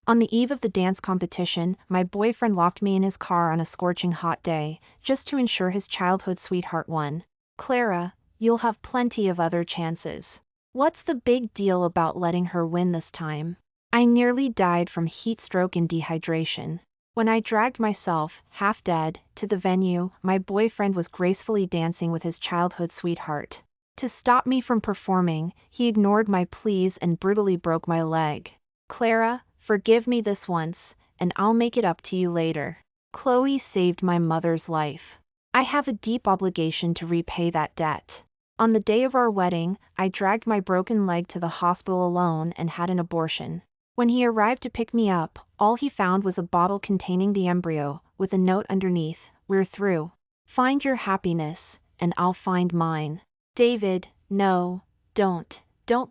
On the eve of the dance competition, my boyfriend locked me in his car on a scorching hot day, just to ensure his childhood sweetheart won. Clara, you'll have plenty of other chances. What's the big deal about letting her win this time? I nearly died from heat stroke and dehydration. When I dragged myself, half dead, to the venue, my boyfriend was gracefully dancing with his childhood sweetheart. To stop me from performing, he ignored my pleas and brutally broke my leg. Clara, forgive me this once, and I'll make it up to you later. Chloe saved my mother's life. I have a deep obligation to repay that debt. On the day of our wedding, I dragged my broken leg to the hospital alone and had an abortion. When he arrived to pick me up, all he found was a bottle containing the embryo, with a note underneath, "We're through. Find your happiness, and I'll find mine." David, no, don't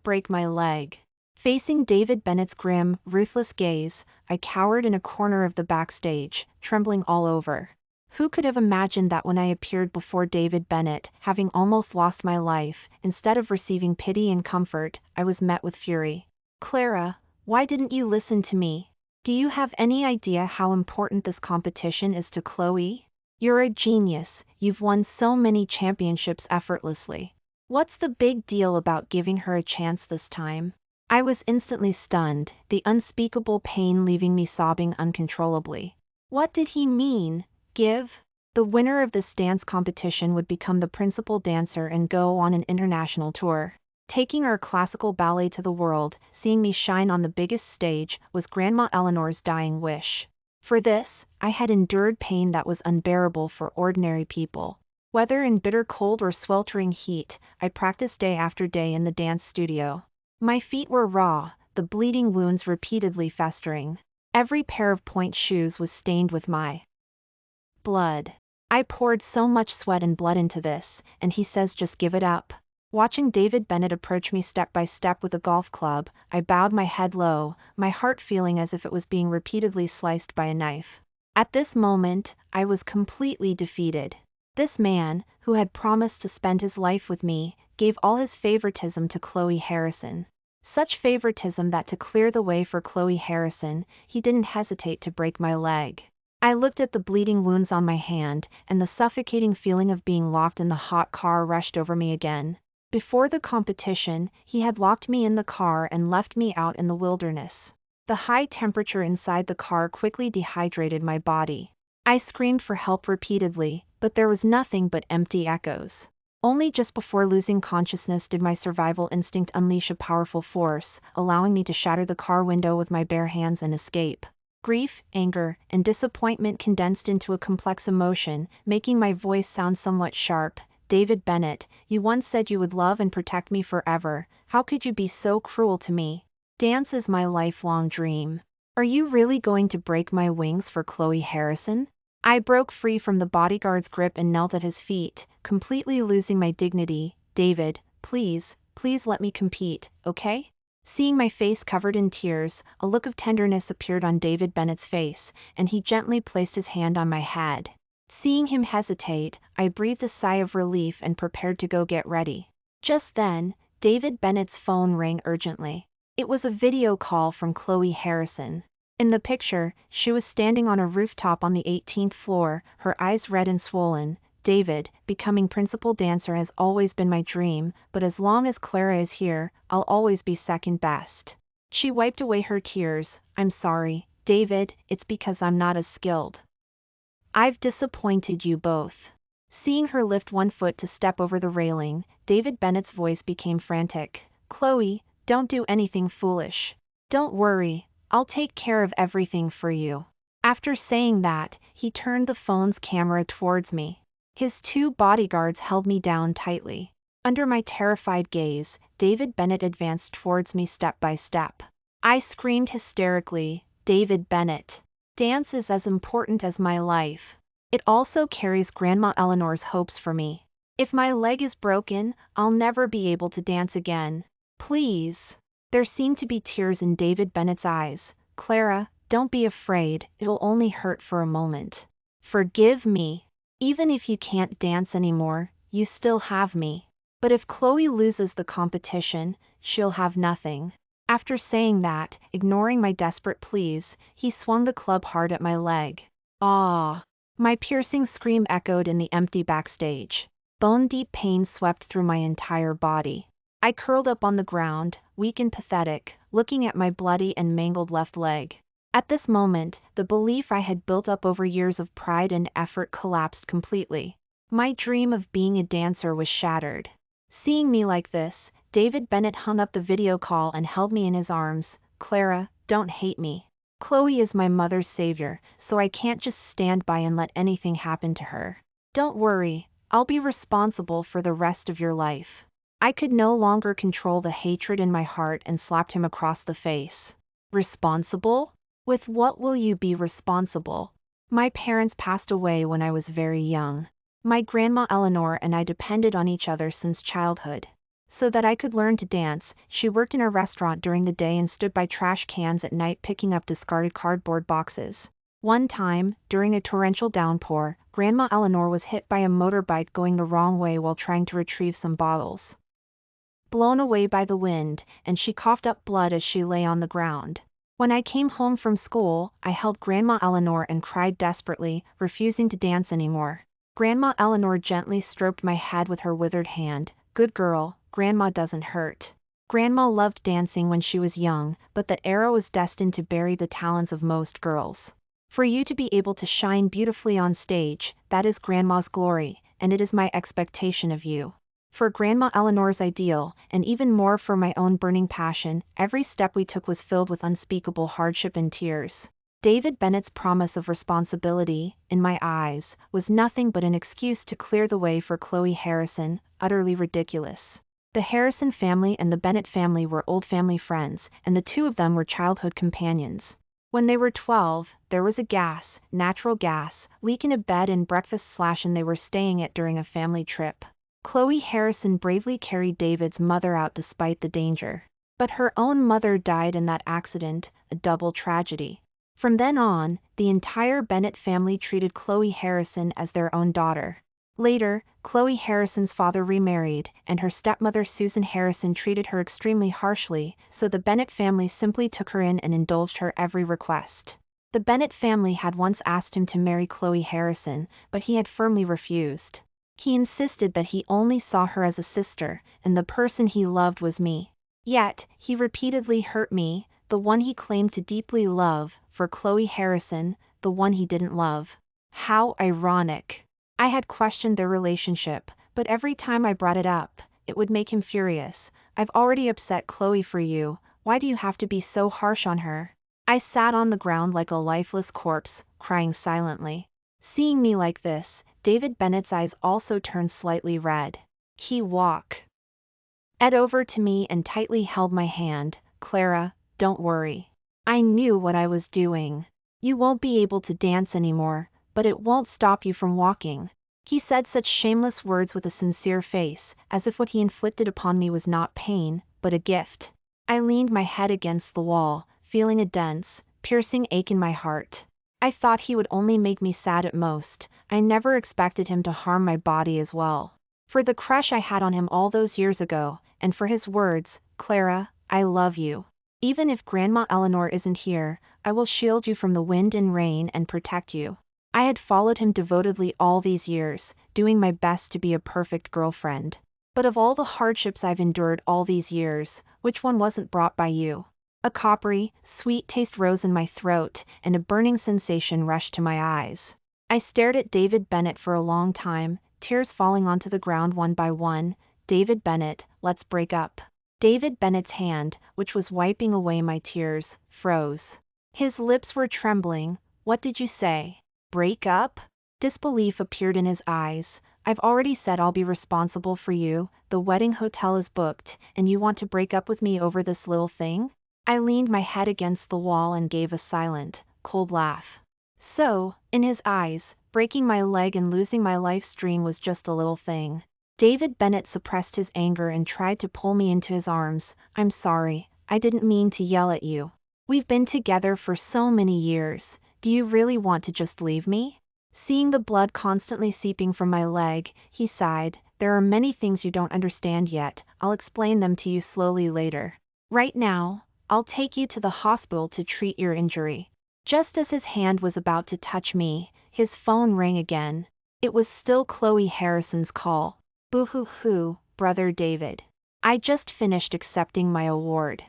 break my leg. Facing David Bennett's grim, ruthless gaze, I cowered in a corner of the backstage, trembling all over. Who could have imagined that when I appeared before David Bennett, having almost lost my life, instead of receiving pity and comfort, I was met with fury. Clara, why didn't you listen to me? Do you have any idea how important this competition is to Chloe? You're a genius, you've won so many championships effortlessly. What's the big deal about giving her a chance this time? I was instantly stunned, the unspeakable pain leaving me sobbing uncontrollably. What did he mean? Give? The winner of this dance competition would become the principal dancer and go on an international tour. Taking our classical ballet to the world, seeing me shine on the biggest stage, was Grandma Eleanor's dying wish. For this, I had endured pain that was unbearable for ordinary people. Whether in bitter cold or sweltering heat, I practiced day after day in the dance studio. My feet were raw, the bleeding wounds repeatedly festering. Every pair of pointe shoes was stained with my blood. I poured so much sweat and blood into this, and he says just give it up. Watching David Bennett approach me step by step with a golf club, I bowed my head low, my heart feeling as if it was being repeatedly sliced by a knife. At this moment, I was completely defeated. This man, who had promised to spend his life with me, gave all his favoritism to Chloe Harrison. Such favoritism that to clear the way for Chloe Harrison, he didn't hesitate to break my leg. I looked at the bleeding wounds on my hand, and the suffocating feeling of being locked in the hot car rushed over me again. Before the competition, he had locked me in the car and left me out in the wilderness. The high temperature inside the car quickly dehydrated my body. I screamed for help repeatedly, but there was nothing but empty echoes. Only just before losing consciousness did my survival instinct unleash a powerful force, allowing me to shatter the car window with my bare hands and escape. Grief, anger, and disappointment condensed into a complex emotion, making my voice sound somewhat sharp. David Bennett, you once said you would love and protect me forever. How could you be so cruel to me? Dance is my lifelong dream. Are you really going to break my wings for Chloe Harrison? I broke free from the bodyguard's grip and knelt at his feet, completely losing my dignity. David, please let me compete, okay? Seeing my face covered in tears, a look of tenderness appeared on David Bennett's face, and he gently placed his hand on my head. Seeing him hesitate, I breathed a sigh of relief and prepared to go get ready. Just then, David Bennett's phone rang urgently. It was a video call from Chloe Harrison. In the picture, she was standing on a rooftop on the 18th floor, her eyes red and swollen. David, becoming principal dancer has always been my dream, but as long as Clara is here, I'll always be second best. She wiped away her tears. I'm sorry, David, it's because I'm not as skilled. I've disappointed you both. Seeing her lift one foot to step over the railing, David Bennett's voice became frantic. Chloe, don't do anything foolish. Don't worry, I'll take care of everything for you. After saying that, he turned the phone's camera towards me. His two bodyguards held me down tightly. Under my terrified gaze, David Bennett advanced towards me step by step. I screamed hysterically, David Bennett. Dance is as important as my life. It also carries Grandma Eleanor's hopes for me. If my leg is broken, I'll never be able to dance again. Please. There seemed to be tears in David Bennett's eyes. Clara, don't be afraid, it'll only hurt for a moment. Forgive me. Even if you can't dance anymore, you still have me. But if Chloe loses the competition, she'll have nothing. After saying that, ignoring my desperate pleas, he swung the club hard at my leg. Ah! My piercing scream echoed in the empty backstage. Bone-deep pain swept through my entire body. I curled up on the ground, weak and pathetic, looking at my bloody and mangled left leg. At this moment, the belief I had built up over years of pride and effort collapsed completely. My dream of being a dancer was shattered. Seeing me like this, David Bennett hung up the video call and held me in his arms. Clara, don't hate me. Chloe is my mother's savior, so I can't just stand by and let anything happen to her. Don't worry, I'll be responsible for the rest of your life. I could no longer control the hatred in my heart and slapped him across the face. Responsible? With what will you be responsible? My parents passed away when I was very young. My grandma Eleanor and I depended on each other since childhood. So that I could learn to dance, she worked in a restaurant during the day and stood by trash cans at night picking up discarded cardboard boxes. One time, during a torrential downpour, Grandma Eleanor was hit by a motorbike going the wrong way while trying to retrieve some bottles. Blown away by the wind, and she coughed up blood as she lay on the ground. When I came home from school, I held Grandma Eleanor and cried desperately, refusing to dance anymore. Grandma Eleanor gently stroked my head with her withered hand. Good girl, Grandma doesn't hurt. Grandma loved dancing when she was young, but that era was destined to bury the talents of most girls. For you to be able to shine beautifully on stage, that is Grandma's glory, and it is my expectation of you. For Grandma Eleanor's ideal, and even more for my own burning passion, every step we took was filled with unspeakable hardship and tears. David Bennett's promise of responsibility, in my eyes, was nothing but an excuse to clear the way for Chloe Harrison, utterly ridiculous. The Harrison family and the Bennett family were old family friends, and the two of them were childhood companions. When they were 12, there was a natural gas, leak in a bed and breakfast / and they were staying at during a family trip. Chloe Harrison bravely carried David's mother out despite the danger. But her own mother died in that accident, a double tragedy. From then on, the entire Bennett family treated Chloe Harrison as their own daughter. Later, Chloe Harrison's father remarried, and her stepmother Susan Harrison treated her extremely harshly, so the Bennett family simply took her in and indulged her every request. The Bennett family had once asked him to marry Chloe Harrison, but he had firmly refused. He insisted that he only saw her as a sister, and the person he loved was me. Yet, he repeatedly hurt me, the one he claimed to deeply love, for Chloe Harrison, the one he didn't love. How ironic. I had questioned their relationship, but every time I brought it up, it would make him furious. I've already upset Chloe for you, why do you have to be so harsh on her? I sat on the ground like a lifeless corpse, crying silently. Seeing me like this, David Bennett's eyes also turned slightly red. He walked over to me and tightly held my hand. Clara, don't worry. I knew what I was doing. You won't be able to dance anymore, but it won't stop you from walking. He said such shameless words with a sincere face, as if what he inflicted upon me was not pain, but a gift. I leaned my head against the wall, feeling a dense, piercing ache in my heart. I thought he would only make me sad at most. I never expected him to harm my body as well. For the crush I had on him all those years ago, and for his words, Clara, I love you. Even if Grandma Eleanor isn't here, I will shield you from the wind and rain and protect you. I had followed him devotedly all these years, doing my best to be a perfect girlfriend. But of all the hardships I've endured all these years, which one wasn't brought by you? A coppery, sweet taste rose in my throat, and a burning sensation rushed to my eyes. I stared at David Bennett for a long time, tears falling onto the ground one by one. David Bennett, let's break up. David Bennett's hand, which was wiping away my tears, froze. His lips were trembling. What did you say? Break up? Disbelief appeared in his eyes. I've already said I'll be responsible for you, the wedding hotel is booked, and you want to break up with me over this little thing? I leaned my head against the wall and gave a silent, cold laugh. So, in his eyes, breaking my leg and losing my life's dream was just a little thing. David Bennett suppressed his anger and tried to pull me into his arms. I'm sorry, I didn't mean to yell at you. We've been together for so many years, do you really want to just leave me? Seeing the blood constantly seeping from my leg, he sighed. There are many things you don't understand yet, I'll explain them to you slowly later. Right now, I'll take you to the hospital to treat your injury. Just as his hand was about to touch me, his phone rang again. It was still Chloe Harrison's call. Boo-hoo-hoo, brother David. I just finished accepting my award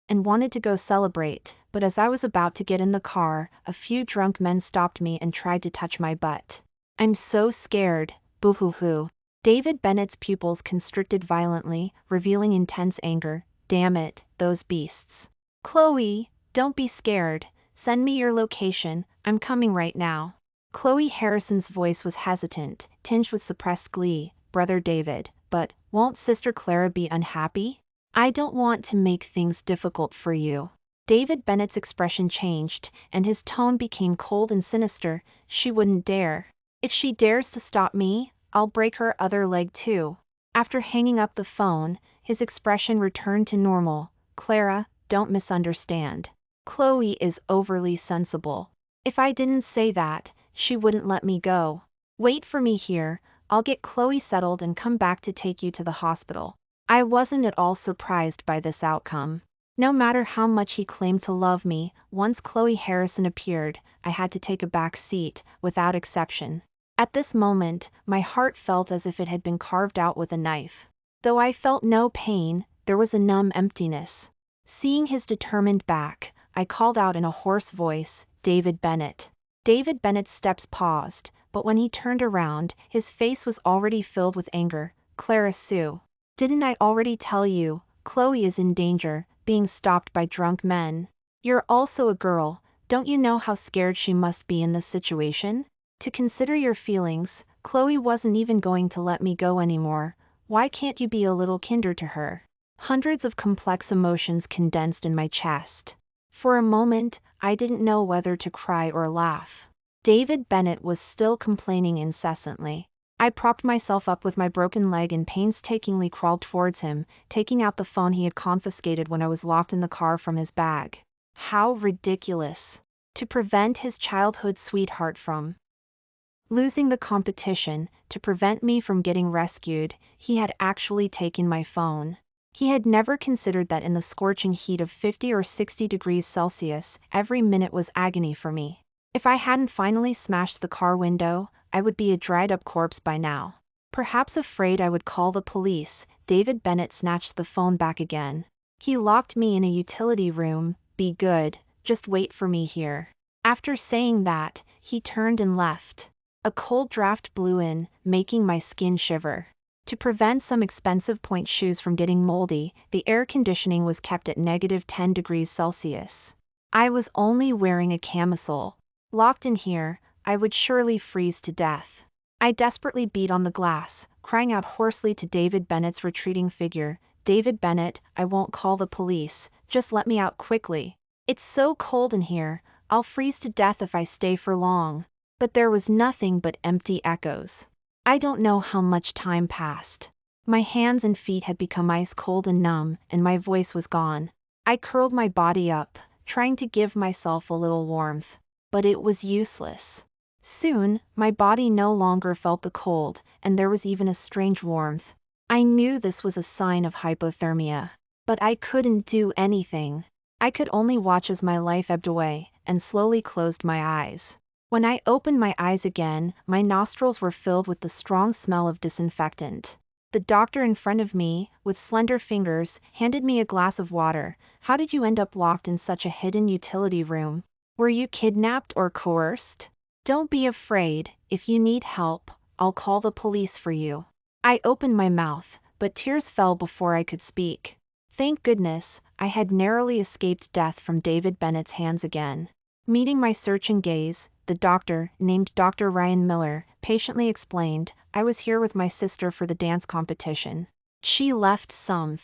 and wanted to go celebrate, but as I was about to get in the car, a few drunk men stopped me and tried to touch my butt. I'm so scared, boo-hoo-hoo. David Bennett's pupils constricted violently, revealing intense anger. Damn it, those beasts. Chloe, don't be scared. Send me your location, I'm coming right now. Chloe Harrison's voice was hesitant, tinged with suppressed glee. Brother David, but won't Sister Clara be unhappy? I don't want to make things difficult for you. David Bennett's expression changed, and his tone became cold and sinister. She wouldn't dare. If she dares to stop me, I'll break her other leg too. After hanging up the phone, his expression returned to normal. Clara, don't misunderstand. Chloe is overly sensible. If I didn't say that, she wouldn't let me go. Wait for me here, I'll get Chloe settled and come back to take you to the hospital. I wasn't at all surprised by this outcome. No matter how much he claimed to love me, once Chloe Harrison appeared, I had to take a back seat, without exception. At this moment, my heart felt as if it had been carved out with a knife. Though I felt no pain, there was a numb emptiness. Seeing his determined back, I called out in a hoarse voice, David Bennett. David Bennett's steps paused, but when he turned around, his face was already filled with anger. Clara Sue. Didn't I already tell you, Chloe is in danger, being stopped by drunk men? You're also a girl, don't you know how scared she must be in this situation? To consider your feelings, Chloe wasn't even going to let me go anymore. Why can't you be a little kinder to her? Hundreds of complex emotions condensed in my chest. For a moment, I didn't know whether to cry or laugh. David Bennett was still complaining incessantly. I propped myself up with my broken leg and painstakingly crawled towards him, taking out the phone he had confiscated when I was locked in the car from his bag. How ridiculous. To prevent his childhood sweetheart from losing the competition, to prevent me from getting rescued, he had actually taken my phone. He had never considered that in the scorching heat of 50 or 60 degrees Celsius, every minute was agony for me. If I hadn't finally smashed the car window, I would be a dried-up corpse by now. Perhaps afraid I would call the police, David Bennett snatched the phone back again. He locked me in a utility room. Be good, just wait for me here. After saying that, he turned and left. A cold draft blew in, making my skin shiver. To prevent some expensive point shoes from getting moldy, the air conditioning was kept at -10 degrees Celsius. I was only wearing a camisole. Locked in here, I would surely freeze to death. I desperately beat on the glass, crying out hoarsely to David Bennett's retreating figure, David Bennett, I won't call the police, just let me out quickly. It's so cold in here, I'll freeze to death if I stay for long. But there was nothing but empty echoes. I don't know how much time passed. My hands and feet had become ice cold and numb, and my voice was gone. I curled my body up, trying to give myself a little warmth. But it was useless. Soon, my body no longer felt the cold, and there was even a strange warmth. I knew this was a sign of hypothermia. But I couldn't do anything. I could only watch as my life ebbed away, and slowly closed my eyes. When I opened my eyes again, my nostrils were filled with the strong smell of disinfectant. The doctor in front of me, with slender fingers, handed me a glass of water. How did you end up locked in such a hidden utility room? Were you kidnapped or coerced? Don't be afraid, if you need help, I'll call the police for you. I opened my mouth, but tears fell before I could speak. Thank goodness, I had narrowly escaped death from David Bennett's hands again. Meeting my searching gaze, the doctor, named Dr. Ryan Miller, patiently explained, I was here with my sister for the dance competition. She left some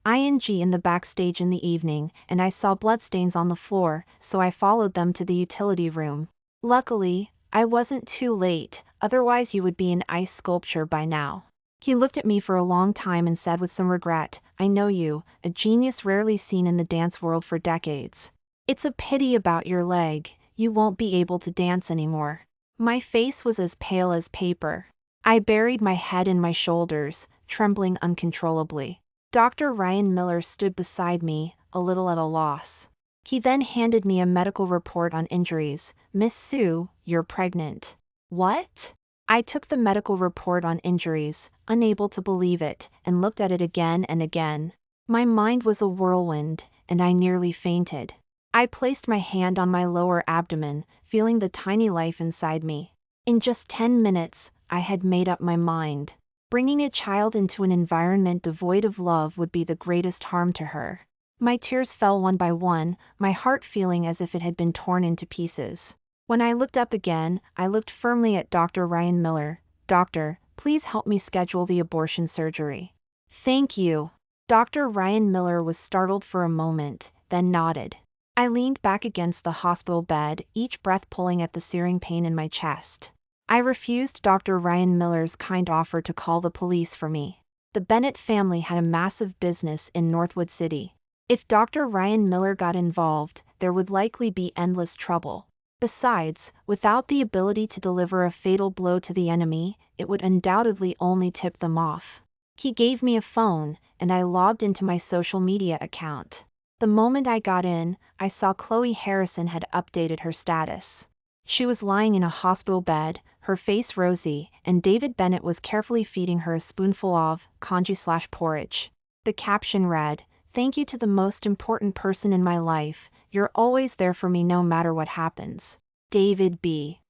ing in the backstage in the evening, and I saw bloodstains on the floor, so I followed them to the utility room. Luckily, I wasn't too late, otherwise you would be an ice sculpture by now. He looked at me for a long time and said with some regret, I know you, a genius rarely seen in the dance world for decades. It's a pity about your leg, you won't be able to dance anymore. My face was as pale as paper. I buried my head in my shoulders, trembling uncontrollably. Dr. Ryan Miller stood beside me, a little at a loss. He then handed me a medical report on injuries. Miss Sue, you're pregnant. What? I took the medical report on injuries, unable to believe it, and looked at it again and again. My mind was a whirlwind, and I nearly fainted. I placed my hand on my lower abdomen, feeling the tiny life inside me. In just 10 minutes, I had made up my mind. Bringing a child into an environment devoid of love would be the greatest harm to her. My tears fell one by one, my heart feeling as if it had been torn into pieces. When I looked up again, I looked firmly at Dr. Ryan Miller. Doctor, please help me schedule the abortion surgery. Thank you. Dr. Ryan Miller was startled for a moment, then nodded. I leaned back against the hospital bed, each breath pulling at the searing pain in my chest. I refused Dr. Ryan Miller's kind offer to call the police for me. The Bennett family had a massive business in Northwood City. If Dr. Ryan Miller got involved, there would likely be endless trouble. Besides, without the ability to deliver a fatal blow to the enemy, it would undoubtedly only tip them off. He gave me a phone, and I logged into my social media account. The moment I got in, I saw Chloe Harrison had updated her status. She was lying in a hospital bed, her face rosy, and David Bennett was carefully feeding her a spoonful of congee/porridge. The caption read, "Thank you to the most important person in my life, you're always there for me no matter what happens. David B."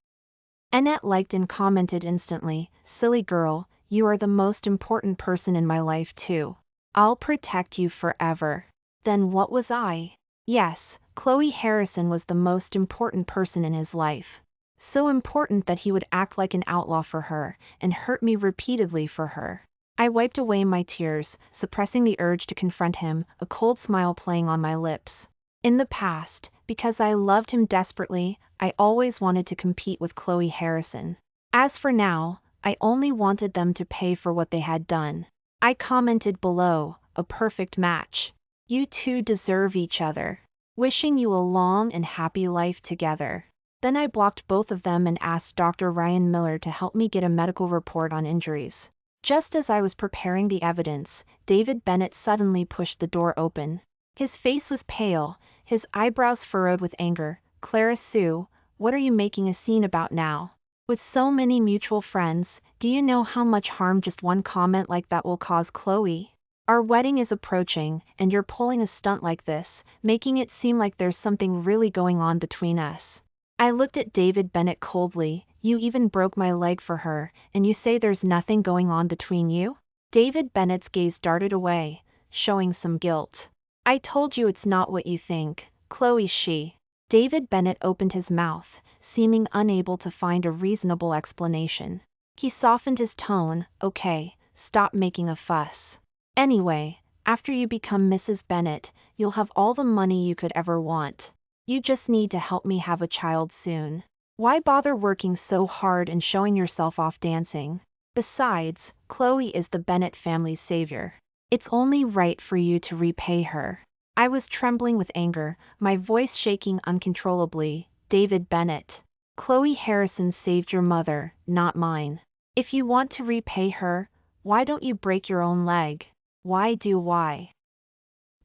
Annette liked and commented instantly, "Silly girl, you are the most important person in my life too. I'll protect you forever." Then what was I? Yes, Chloe Harrison was the most important person in his life. So important that he would act like an outlaw for her, and hurt me repeatedly for her. I wiped away my tears, suppressing the urge to confront him, a cold smile playing on my lips. In the past, because I loved him desperately, I always wanted to compete with Chloe Harrison. As for now, I only wanted them to pay for what they had done. I commented below, "A perfect match. You two deserve each other. Wishing you a long and happy life together." Then I blocked both of them and asked Dr. Ryan Miller to help me get a medical report on injuries. Just as I was preparing the evidence, David Bennett suddenly pushed the door open. His face was pale, his eyebrows furrowed with anger. "Clara Sue, what are you making a scene about now? With so many mutual friends, do you know how much harm just one comment like that will cause Chloe? Our wedding is approaching, and you're pulling a stunt like this, making it seem like there's something really going on between us." I looked at David Bennett coldly. "You even broke my leg for her, and you say there's nothing going on between you?" David Bennett's gaze darted away, showing some guilt. "I told you it's not what you think, Chloe." David Bennett opened his mouth, seeming unable to find a reasonable explanation. He softened his tone, "Okay, stop making a fuss. Anyway, after you become Mrs. Bennett, you'll have all the money you could ever want. You just need to help me have a child soon. Why bother working so hard and showing yourself off dancing? Besides, Chloe is the Bennett family's savior. It's only right for you to repay her." I was trembling with anger, my voice shaking uncontrollably. "David Bennett, Chloe Harrison saved your mother, not mine. If you want to repay her, why don't you break your own leg? Why?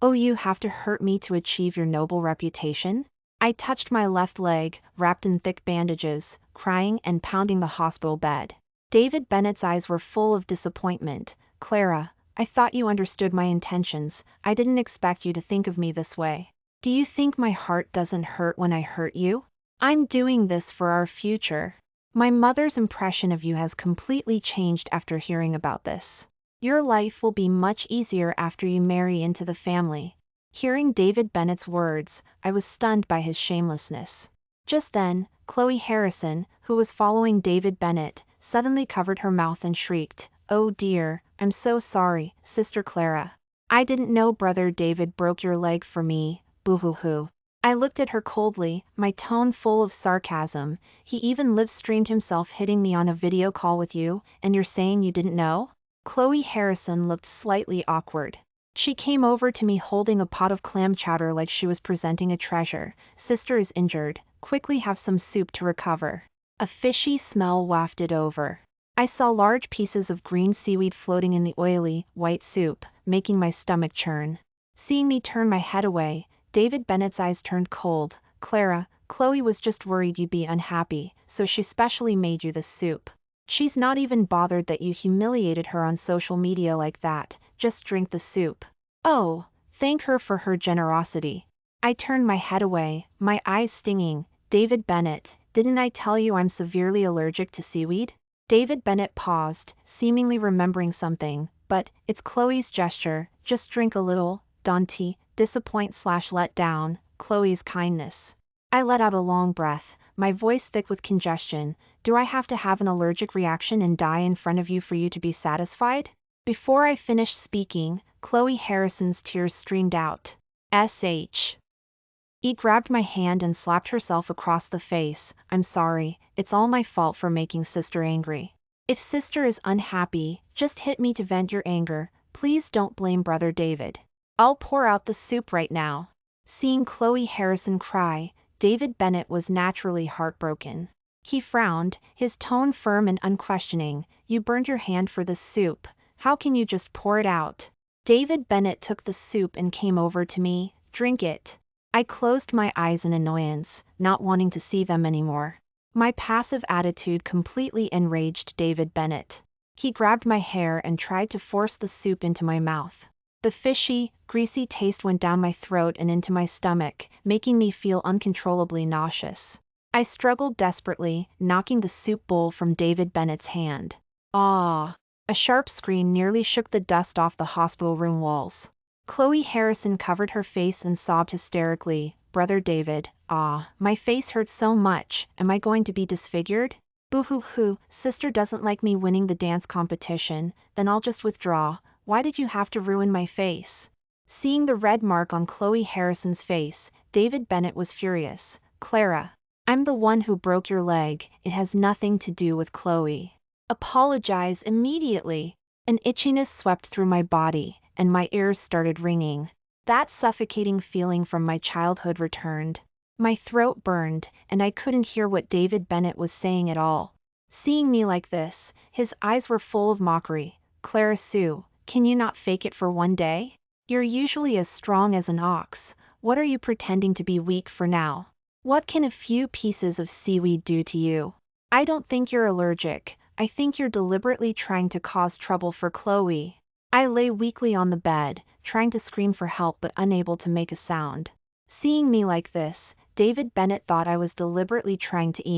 Oh, you have to hurt me to achieve your noble reputation?" I touched my left leg, wrapped in thick bandages, crying and pounding the hospital bed. David Bennett's eyes were full of disappointment. "Clara, I thought you understood my intentions. I didn't expect you to think of me this way. Do you think my heart doesn't hurt when I hurt you? I'm doing this for our future. My mother's impression of you has completely changed after hearing about this. Your life will be much easier after you marry into the family." Hearing David Bennett's words, I was stunned by his shamelessness. Just then, Chloe Harrison, who was following David Bennett, suddenly covered her mouth and shrieked, "Oh dear, I'm so sorry, Sister Clara. I didn't know Brother David broke your leg for me, boo-hoo-hoo." I looked at her coldly, my tone full of sarcasm. "He even live-streamed himself hitting me on a video call with you, and you're saying you didn't know?" Chloe Harrison looked slightly awkward. She came over to me holding a pot of clam chowder like she was presenting a treasure. "Sister is injured, quickly have some soup to recover." A fishy smell wafted over. I saw large pieces of green seaweed floating in the oily, white soup, making my stomach churn. Seeing me turn my head away, David Bennett's eyes turned cold. Clara, Chloe was just worried you'd be unhappy, so she specially made you this soup. She's not even bothered that you humiliated her on social media like that, just drink the soup. Oh, thank her for her generosity. I turned my head away, my eyes stinging. David Bennett, didn't I tell you I'm severely allergic to seaweed? David Bennett paused, seemingly remembering something, but it's Chloe's gesture, just drink a little. Dante, disappoint/let down, Chloe's kindness. I let out a long breath, my voice thick with congestion. Do I have to have an allergic reaction and die in front of you for you to be satisfied? Before I finished speaking, Chloe Harrison's tears streamed out. S.H. E grabbed my hand and slapped herself across the face. I'm sorry, it's all my fault for making sister angry. If sister is unhappy, just hit me to vent your anger. Please don't blame brother David. I'll pour out the soup right now. Seeing Chloe Harrison cry, David Bennett was naturally heartbroken. He frowned, his tone firm and unquestioning. You burned your hand for this soup. How can you just pour it out? David Bennett took the soup and came over to me. Drink it. I closed my eyes in annoyance, not wanting to see them anymore. My passive attitude completely enraged David Bennett. He grabbed my hair and tried to force the soup into my mouth. The fishy, greasy taste went down my throat and into my stomach, making me feel uncontrollably nauseous. I struggled desperately, knocking the soup bowl from David Bennett's hand. Ah! A sharp scream nearly shook the dust off the hospital room walls. Chloe Harrison covered her face and sobbed hysterically. Brother David, my face hurts so much, am I going to be disfigured? Boo-hoo-hoo, sister doesn't like me winning the dance competition, then I'll just withdraw. Why did you have to ruin my face? Seeing the red mark on Chloe Harrison's face, David Bennett was furious. Clara, I'm the one who broke your leg, it has nothing to do with Chloe. Apologize immediately. An itchiness swept through my body, and my ears started ringing. That suffocating feeling from my childhood returned. My throat burned, and I couldn't hear what David Bennett was saying at all. Seeing me like this, his eyes were full of mockery. Clara Sue, can you not fake it for one day? You're usually as strong as an ox. What are you pretending to be weak for now? What can a few pieces of seaweed do to you? I don't think you're allergic. I think you're deliberately trying to cause trouble for Chloe. I lay weakly on the bed, trying to scream for help but unable to make a sound. Seeing me like this, David Bennett thought I was deliberately trying to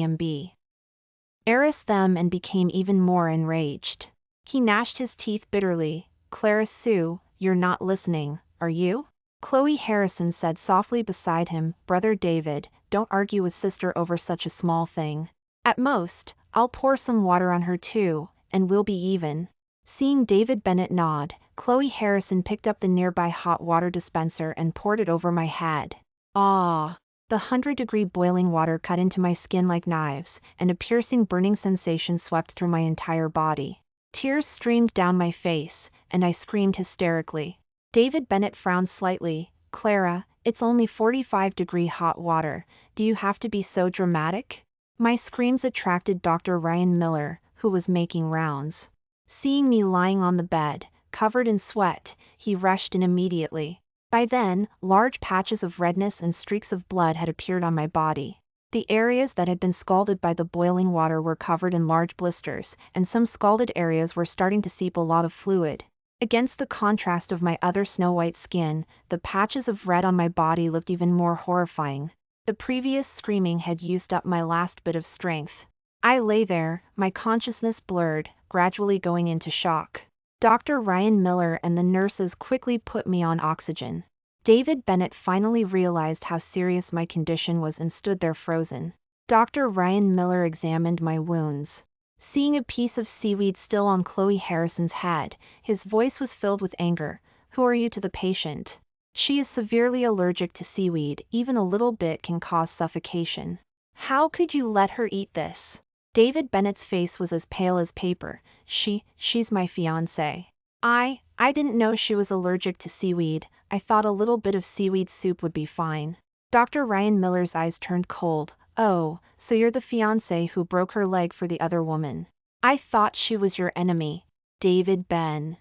embarrass them and became even more enraged. He gnashed his teeth bitterly. Clara Sue, you're not listening, are you? Chloe Harrison said softly beside him. Brother David, don't argue with sister over such a small thing. At most, I'll pour some water on her too, and we'll be even. Seeing David Bennett nod, Chloe Harrison picked up the nearby hot water dispenser and poured it over my head. Ah! The 100-degree boiling water cut into my skin like knives, and a piercing burning sensation swept through my entire body. Tears streamed down my face, and I screamed hysterically. David Bennett frowned slightly. Clara, it's only 45-degree hot water. Do you have to be so dramatic? My screams attracted Dr. Ryan Miller, who was making rounds. Seeing me lying on the bed, covered in sweat, he rushed in immediately. By then, large patches of redness and streaks of blood had appeared on my body. The areas that had been scalded by the boiling water were covered in large blisters, and some scalded areas were starting to seep a lot of fluid. Against the contrast of my other snow-white skin, the patches of red on my body looked even more horrifying. The previous screaming had used up my last bit of strength. I lay there, my consciousness blurred, gradually going into shock. Dr. Ryan Miller and the nurses quickly put me on oxygen. David Bennett finally realized how serious my condition was and stood there frozen. Dr. Ryan Miller examined my wounds. Seeing a piece of seaweed still on Chloe Harrison's head, his voice was filled with anger. Who are you to the patient? She is severely allergic to seaweed, even a little bit can cause suffocation. How could you let her eat this? David Bennett's face was as pale as paper. She's my fiancée. I didn't know she was allergic to seaweed. I thought a little bit of seaweed soup would be fine. Dr. Ryan Miller's eyes turned cold. Oh, so you're the fiancé who broke her leg for the other woman. I thought she was your enemy. David Ben.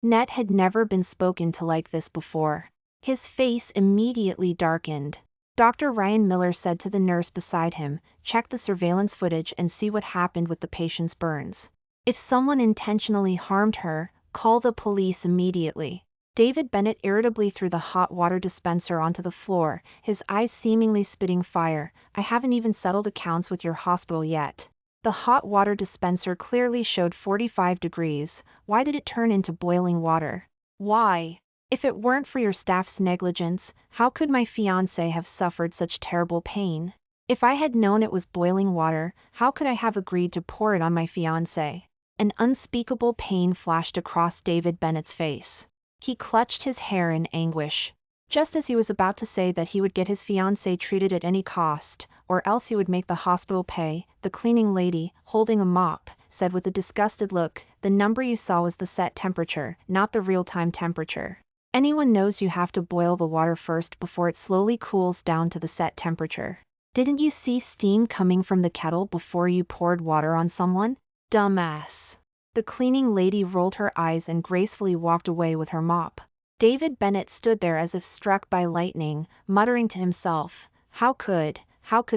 Ned had never been spoken to like this before. His face immediately darkened. Dr. Ryan Miller said to the nurse beside him, "Check the surveillance footage and see what happened with the patient's burns. If someone intentionally harmed her, call the police immediately." David Bennett irritably threw the hot water dispenser onto the floor, his eyes seemingly spitting fire. "I haven't even settled accounts with your hospital yet." The hot water dispenser clearly showed 45 degrees. Why did it turn into boiling water? Why? If it weren't for your staff's negligence, how could my fiancé have suffered such terrible pain? If I had known it was boiling water, how could I have agreed to pour it on my fiancé? An unspeakable pain flashed across David Bennett's face. He clutched his hair in anguish. Just as he was about to say that he would get his fiancée treated at any cost, or else he would make the hospital pay, the cleaning lady, holding a mop, said with a disgusted look, "The number you saw was the set temperature, not the real-time temperature. Anyone knows you have to boil the water first before it slowly cools down to the set temperature. Didn't you see steam coming from the kettle before you poured water on someone? Dumbass." The cleaning lady rolled her eyes and gracefully walked away with her mop. David Bennett stood there as if struck by lightning, muttering to himself, how could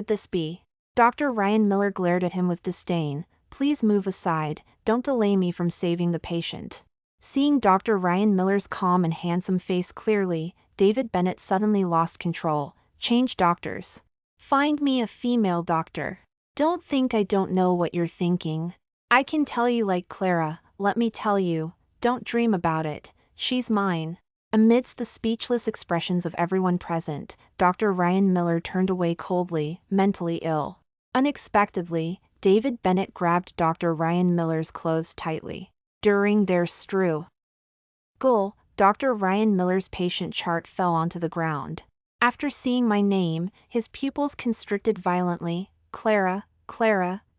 this be? Dr. Ryan Miller glared at him with disdain. "Please move aside, don't delay me from saving the patient." Seeing Dr. Ryan Miller's calm and handsome face clearly, David Bennett suddenly lost control. "Change doctors. Find me a female doctor. Don't think I don't know what you're thinking. I can tell you like Clara, let me tell you, don't dream about it, she's mine." Amidst the speechless expressions of everyone present, Dr. Ryan Miller turned away coldly, mentally ill. Unexpectedly, David Bennett grabbed Dr. Ryan Miller's clothes tightly. During their struggle, Dr. Ryan Miller's patient chart fell onto the ground. After seeing my name, his pupils constricted violently. "Clara,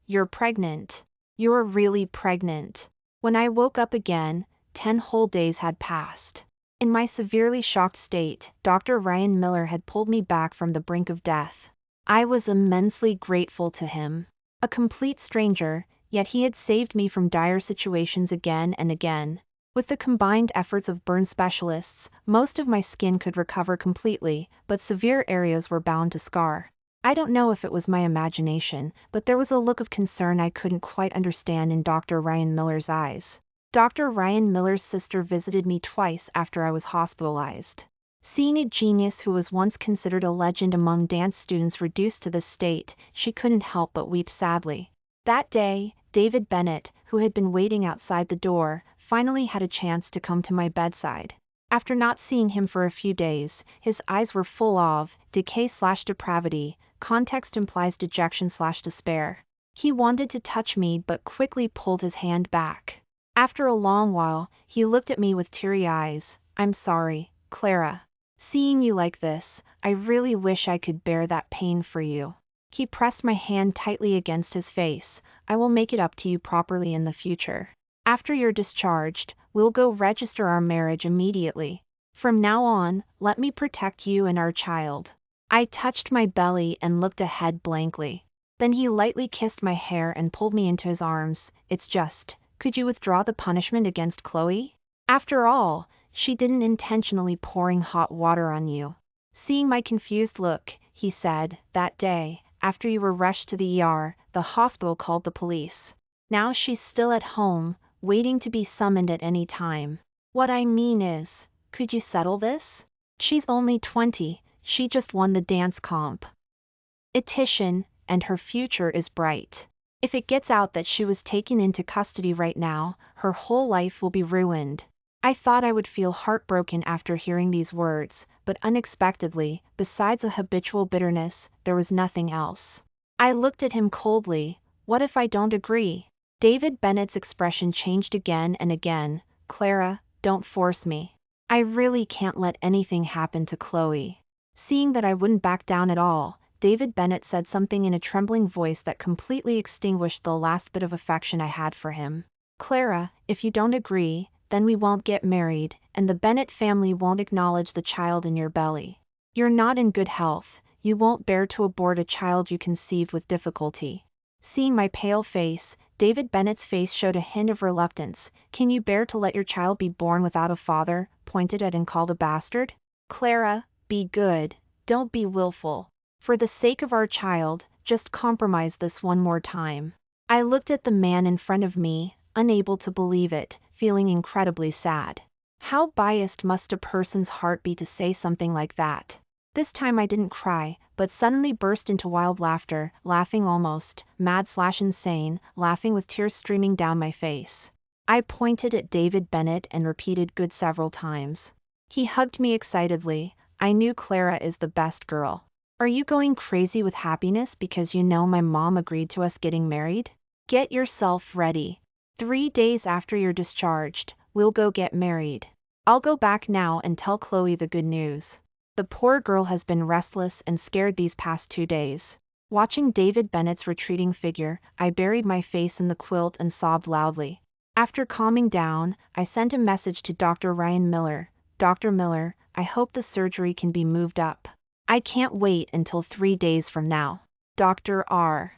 you're pregnant. You're really pregnant." When I woke up again, 10 whole days had passed. In my severely shocked state, Dr. Ryan Miller had pulled me back from the brink of death. I was immensely grateful to him. A complete stranger, yet he had saved me from dire situations again and again. With the combined efforts of burn specialists, most of my skin could recover completely, but severe areas were bound to scar. I don't know if it was my imagination, but there was a look of concern I couldn't quite understand in Dr. Ryan Miller's eyes. Dr. Ryan Miller's sister visited me twice after I was hospitalized. Seeing a genius who was once considered a legend among dance students reduced to this state, she couldn't help but weep sadly. That day, David Bennett, who had been waiting outside the door, finally had a chance to come to my bedside. After not seeing him for a few days, his eyes were full of decay/depravity. Context implies dejection/despair. He wanted to touch me but quickly pulled his hand back. After a long while, he looked at me with teary eyes. "I'm sorry, Clara. Seeing you like this, I really wish I could bear that pain for you." He pressed my hand tightly against his face. "I will make it up to you properly in the future. After you're discharged, we'll go register our marriage immediately. From now on, let me protect you and our child." I touched my belly and looked ahead blankly. Then he lightly kissed my hair and pulled me into his arms. "It's just, could you withdraw the punishment against Chloe? After all, she didn't intentionally pouring hot water on you." Seeing my confused look, he said, "That day, after you were rushed to the ER, the hospital called the police. Now she's still at home, waiting to be summoned at any time. What I mean is, could you settle this? She's only 20, she just won the dance competition, and her future is bright. If it gets out that she was taken into custody right now, her whole life will be ruined." I thought I would feel heartbroken after hearing these words, but unexpectedly, besides a habitual bitterness, there was nothing else. I looked at him coldly. "What if I don't agree?" David Bennett's expression changed again and again. "Clara, don't force me. I really can't let anything happen to Chloe." Seeing that I wouldn't back down at all, David Bennett said something in a trembling voice that completely extinguished the last bit of affection I had for him. "Clara, if you don't agree, then we won't get married, and the Bennett family won't acknowledge the child in your belly. You're not in good health, you won't bear to abort a child you conceived with difficulty." Seeing my pale face, David Bennett's face showed a hint of reluctance. Can you bear to let your child be born without a father, pointed at and called a bastard? Clara, be good. Don't be willful. For the sake of our child, just compromise this one more time. I looked at the man in front of me, unable to believe it, feeling incredibly sad. How biased must a person's heart be to say something like that? This time I didn't cry, but suddenly burst into wild laughter, laughing almost mad/insane, laughing with tears streaming down my face. I pointed at David Bennett and repeated good several times. He hugged me excitedly. I knew Clara is the best girl. Are you going crazy with happiness because you know my mom agreed to us getting married? Get yourself ready. 3 days after you're discharged, we'll go get married. I'll go back now and tell Chloe the good news. The poor girl has been restless and scared these past 2 days. Watching David Bennett's retreating figure, I buried my face in the quilt and sobbed loudly. After calming down, I sent a message to Dr. Ryan Miller. Dr. Miller, I hope the surgery can be moved up. I can't wait until 3 days from now. Dr. R.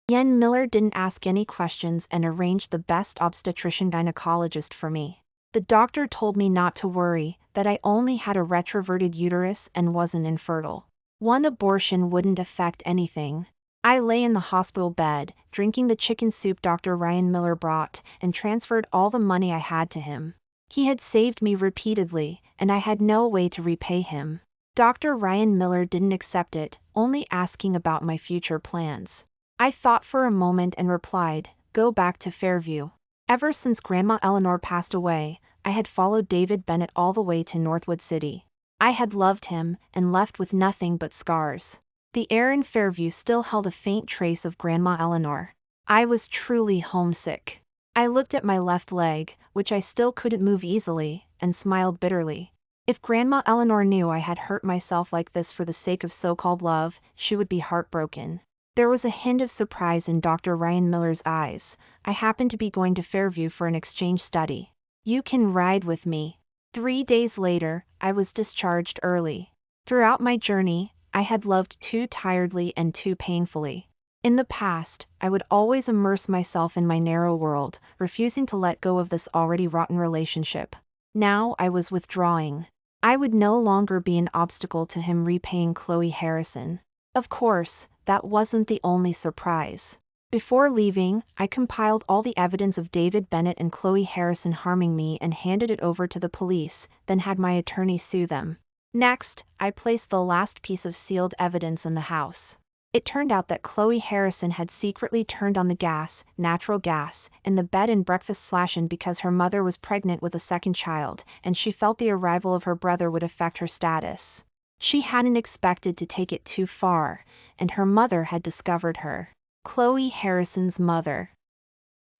Yen Miller didn't ask any questions and arranged the best obstetrician gynecologist for me. The doctor told me not to worry, that I only had a retroverted uterus and wasn't infertile. One abortion wouldn't affect anything. I lay in the hospital bed, drinking the chicken soup Dr. Ryan Miller brought, and transferred all the money I had to him. He had saved me repeatedly, and I had no way to repay him. Dr. Ryan Miller didn't accept it, only asking about my future plans. I thought for a moment and replied, go back to Fairview. Ever since Grandma Eleanor passed away, I had followed David Bennett all the way to Northwood City. I had loved him, and left with nothing but scars. The air in Fairview still held a faint trace of Grandma Eleanor. I was truly homesick. I looked at my left leg, which I still couldn't move easily, and smiled bitterly. If Grandma Eleanor knew I had hurt myself like this for the sake of so-called love, she would be heartbroken. There was a hint of surprise in Dr. Ryan Miller's eyes. I happened to be going to Fairview for an exchange study. You can ride with me. 3 days later, I was discharged early. Throughout my journey, I had loved too tiredly and too painfully. In the past, I would always immerse myself in my narrow world, refusing to let go of this already rotten relationship. Now I was withdrawing. I would no longer be an obstacle to him repaying Chloe Harrison. Of course, that wasn't the only surprise. Before leaving, I compiled all the evidence of David Bennett and Chloe Harrison harming me and handed it over to the police, then had my attorney sue them. Next, I placed the last piece of sealed evidence in the house. It turned out that Chloe Harrison had secretly turned on the gas, natural gas, in the bed and breakfast/in because her mother was pregnant with a second child, and she felt the arrival of her brother would affect her status. She hadn't expected to take it too far, and her mother had discovered her. Chloe Harrison's mother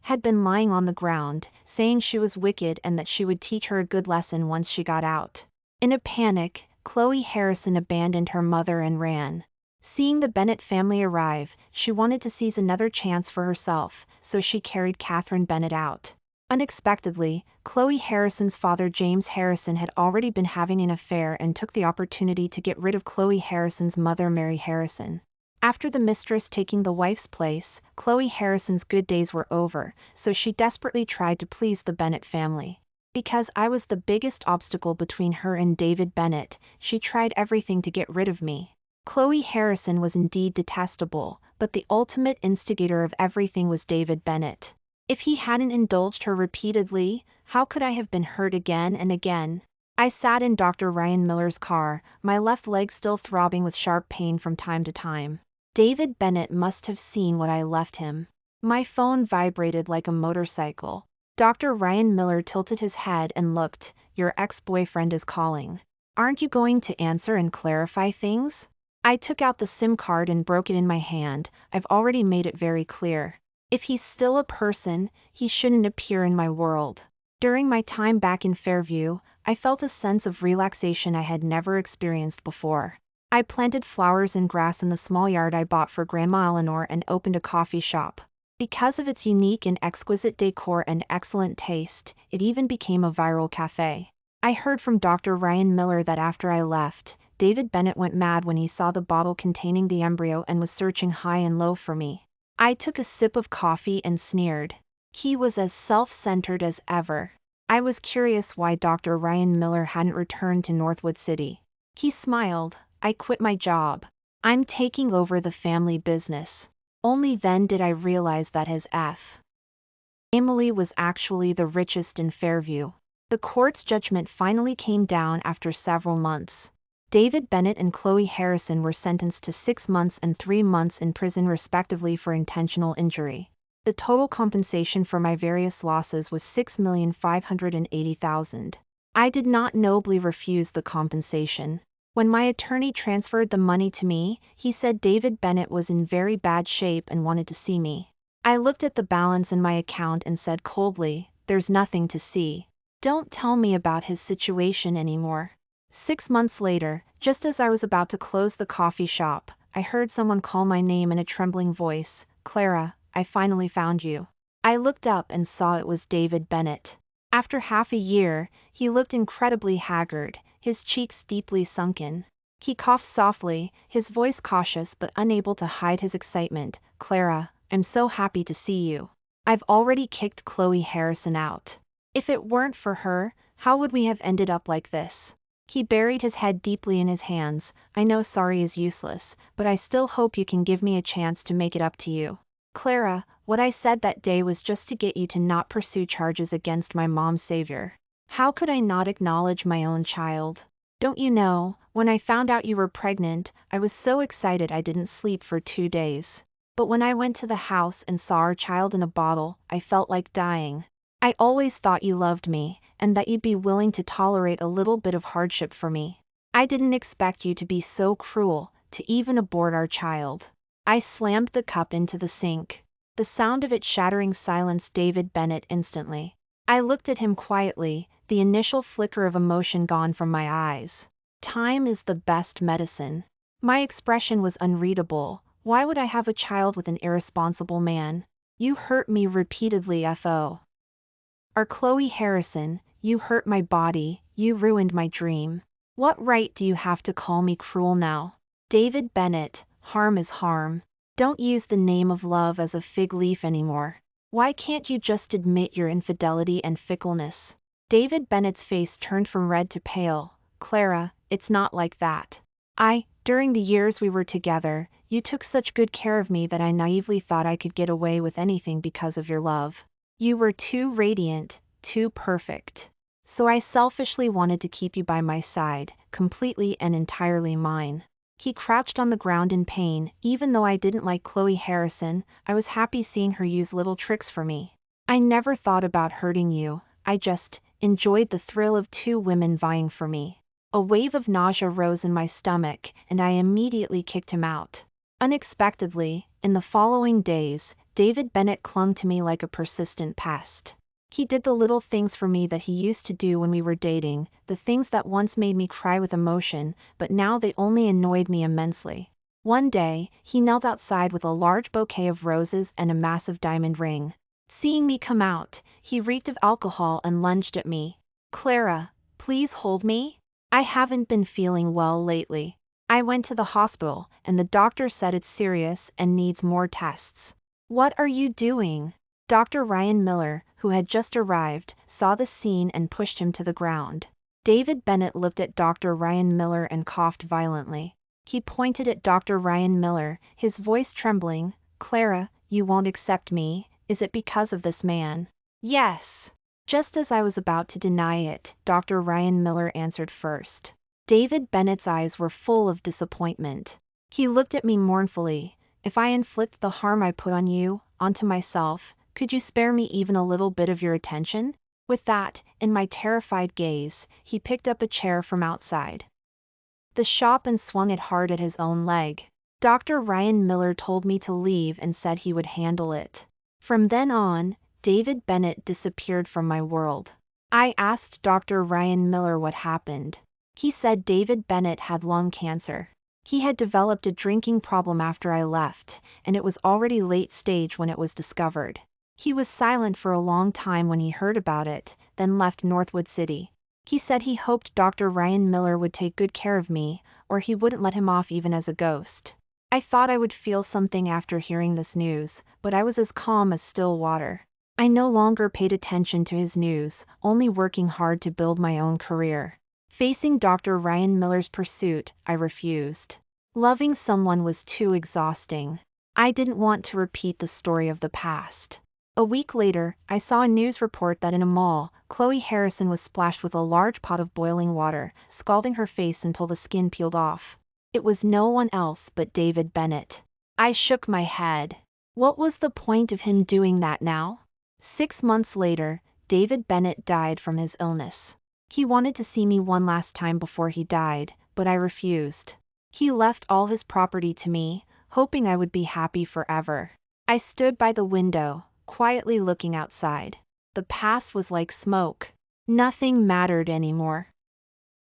had been lying on the ground, saying she was wicked and that she would teach her a good lesson once she got out. In a panic, Chloe Harrison abandoned her mother and ran. Seeing the Bennett family arrive, she wanted to seize another chance for herself, so she carried Catherine Bennett out. Unexpectedly, Chloe Harrison's father James Harrison had already been having an affair and took the opportunity to get rid of Chloe Harrison's mother Mary Harrison. After the mistress taking the wife's place, Chloe Harrison's good days were over, so she desperately tried to please the Bennett family. Because I was the biggest obstacle between her and David Bennett, she tried everything to get rid of me. Chloe Harrison was indeed detestable, but the ultimate instigator of everything was David Bennett. If he hadn't indulged her repeatedly, how could I have been hurt again and again? I sat in Dr. Ryan Miller's car, my left leg still throbbing with sharp pain from time to time. David Bennett must have seen what I left him. My phone vibrated like a motorcycle. Dr. Ryan Miller tilted his head and looked. Your ex-boyfriend is calling. Aren't you going to answer and clarify things? I took out the SIM card and broke it in my hand. I've already made it very clear. If he's still a person, he shouldn't appear in my world. During my time back in Fairview, I felt a sense of relaxation I had never experienced before. I planted flowers and grass in the small yard I bought for Grandma Eleanor and opened a coffee shop. Because of its unique and exquisite decor and excellent taste, it even became a viral cafe. I heard from Dr. Ryan Miller that after I left, David Bennett went mad when he saw the bottle containing the embryo and was searching high and low for me. I took a sip of coffee and sneered. He was as self-centered as ever. I was curious why Dr. Ryan Miller hadn't returned to Northwood City. He smiled. I quit my job. I'm taking over the family business. Only then did I realize that his family was actually the richest in Fairview. The court's judgment finally came down after several months. David Bennett and Chloe Harrison were sentenced to 6 months and 3 months in prison respectively for intentional injury. The total compensation for my various losses was $6,580,000. I did not nobly refuse the compensation. When my attorney transferred the money to me, he said David Bennett was in very bad shape and wanted to see me. I looked at the balance in my account and said coldly, "There's nothing to see. Don't tell me about his situation anymore." 6 months later, just as I was about to close the coffee shop, I heard someone call my name in a trembling voice. "Clara, I finally found you." I looked up and saw it was David Bennett. After half a year, he looked incredibly haggard, his cheeks deeply sunken. He coughed softly, his voice cautious but unable to hide his excitement. "Clara, I'm so happy to see you. I've already kicked Chloe Harrison out. If it weren't for her, how would we have ended up like this?" He buried his head deeply in his hands. "I know sorry is useless, but I still hope you can give me a chance to make it up to you. Clara, what I said that day was just to get you to not pursue charges against my mom's savior. How could I not acknowledge my own child? Don't you know, when I found out you were pregnant, I was so excited I didn't sleep for 2 days. But when I went to the house and saw our child in a bottle, I felt like dying. I always thought you loved me, and that you'd be willing to tolerate a little bit of hardship for me. I didn't expect you to be so cruel, to even abort our child." I slammed the cup into the sink. The sound of it shattering silenced David Bennett instantly. I looked at him quietly, the initial flicker of emotion gone from my eyes. Time is the best medicine. My expression was unreadable. Why would I have a child with an irresponsible man? "You hurt me repeatedly, F.O. Or Chloe Harrison, you hurt my body, you ruined my dream. What right do you have to call me cruel now?" David Bennett, harm is harm. Don't use the name of love as a fig leaf anymore. Why can't you just admit your infidelity and fickleness? David Bennett's face turned from red to pale. "Clara, it's not like that. During the years we were together, you took such good care of me that I naively thought I could get away with anything because of your love. You were too radiant, too perfect. So I selfishly wanted to keep you by my side, completely and entirely mine." He crouched on the ground in pain. "Even though I didn't like Chloe Harrison, I was happy seeing her use little tricks for me. I never thought about hurting you, I just enjoyed the thrill of 2 women vying for me." A wave of nausea rose in my stomach, and I immediately kicked him out. Unexpectedly, in the following days, David Bennett clung to me like a persistent pest. He did the little things for me that he used to do when we were dating, the things that once made me cry with emotion, but now they only annoyed me immensely. One day, he knelt outside with a large bouquet of roses and a massive diamond ring. Seeing me come out, he reeked of alcohol and lunged at me. "Clara, please hold me? I haven't been feeling well lately." I went to the hospital, and the doctor said it's serious and needs more tests. "What are you doing?" Dr. Ryan Miller, who had just arrived, saw the scene and pushed him to the ground. David Bennett looked at Dr. Ryan Miller and coughed violently. He pointed at Dr. Ryan Miller, his voice trembling. "Clara, you won't accept me, is it because of this man?" "Yes." Just as I was about to deny it, Dr. Ryan Miller answered first. David Bennett's eyes were full of disappointment. He looked at me mournfully. "If I inflict the harm I put on you, onto myself, could you spare me even a little bit of your attention?" With that, in my terrified gaze, he picked up a chair from outside the shop and swung it hard at his own leg. Dr. Ryan Miller told me to leave and said he would handle it. From then on, David Bennett disappeared from my world. I asked Dr. Ryan Miller what happened. He said David Bennett had lung cancer. He had developed a drinking problem after I left, and it was already late stage when it was discovered. He was silent for a long time when he heard about it, then left Northwood City. He said he hoped Dr. Ryan Miller would take good care of me, or he wouldn't let him off even as a ghost. I thought I would feel something after hearing this news, but I was as calm as still water. I no longer paid attention to his news, only working hard to build my own career. Facing Dr. Ryan Miller's pursuit, I refused. Loving someone was too exhausting. I didn't want to repeat the story of the past. A week later, I saw a news report that in a mall, Chloe Harrison was splashed with a large pot of boiling water, scalding her face until the skin peeled off. It was no one else but David Bennett. I shook my head. What was the point of him doing that now? 6 months later, David Bennett died from his illness. He wanted to see me one last time before he died, but I refused. He left all his property to me, hoping I would be happy forever. I stood by the window, quietly looking outside. The past was like smoke. Nothing mattered anymore.